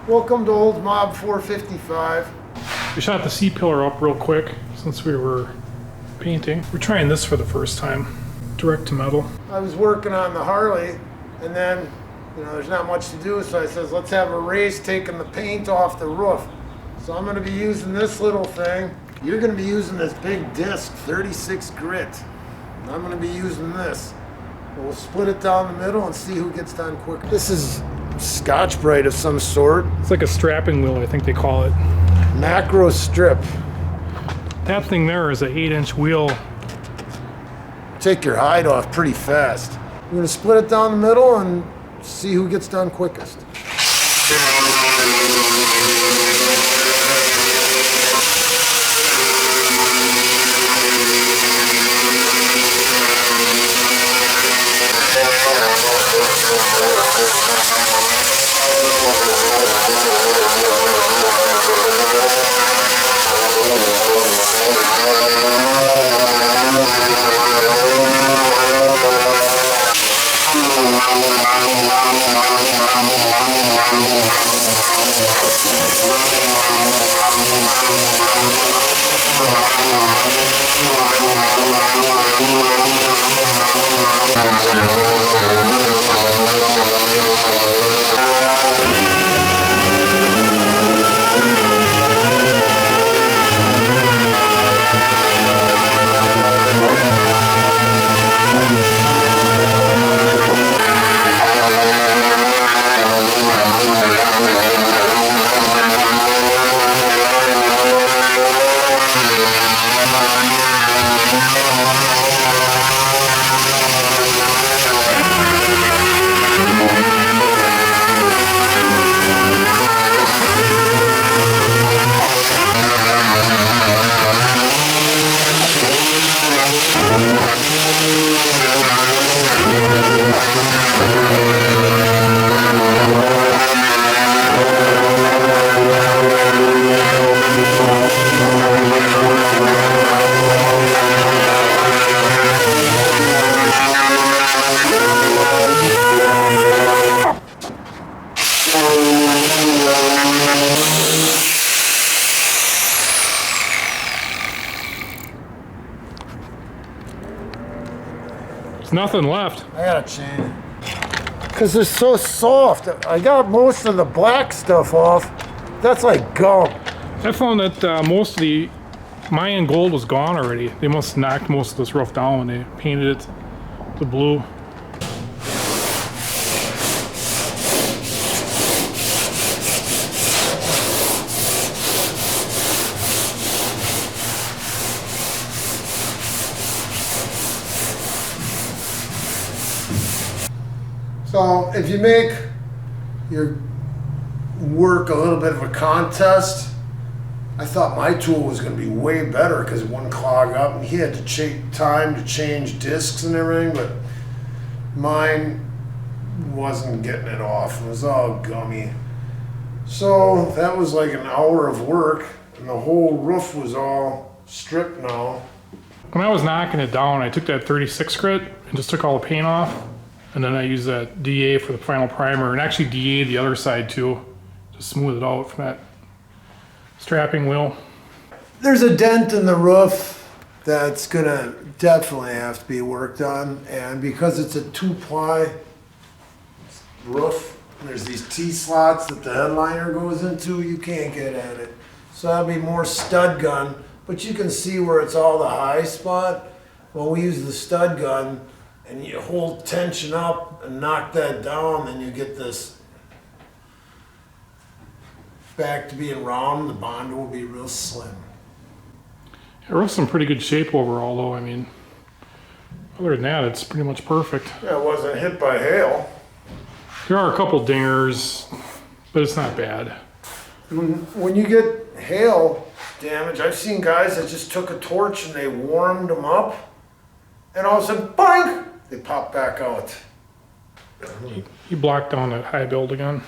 Welcome to Old Mob 455. We shot the C-pillar up real quick since we were painting. We're trying this for the first time, direct to metal. I was working on the Harley, and then, there's not much to do, so I says, let's have a race taking the paint off the roof. So I'm gonna be using this little thing. You're gonna be using this big disc, 36 grit. And I'm gonna be using this. We'll split it down the middle and see who gets done quicker. This is scotchbrite of some sort. It's like a strapping wheel, I think they call it. Macro strip. That thing there is an 8-inch wheel. Take your hide off pretty fast. We're gonna split it down the middle and see who gets done quickest. There's nothing left. I gotta change it. Because they're so soft. I got most of the black stuff off. That's like gum. I found that most of the Mayan gold was gone already. They must have knocked most of this roof down when they painted it the blue. So if you make your work a little bit of a contest, I thought my tool was going to be way better because it wouldn't clog up, and he had to take time to change discs and everything, but mine wasn't getting it off. It was all gummy. So that was like an hour of work, and the whole roof was all stripped now. When I was knocking it down, I took that 36 grit and just took all the paint off. And then I used that DA for the final primer, and actually DA the other side too, to smooth it out from that strapping wheel. There's a dent in the roof that's gonna definitely have to be worked on, and because it's a 2-ply roof, there's these T-slots that the headliner goes into, you can't get at it. So that'll be more stud gun, but you can see where it's all the high spot. When we use the stud gun, and you hold tension up and knock that down, then you get this back to being round, the bond will be real slim. The roof's in pretty good shape overall though. I mean, other than that, it's pretty much perfect. Yeah, it wasn't hit by hail. There are a couple dingers, but it's not bad. When you get hail damage, I've seen guys that just took a torch and they warmed them up, and all of a sudden, boing! They pop back out. He blocked down that high build again.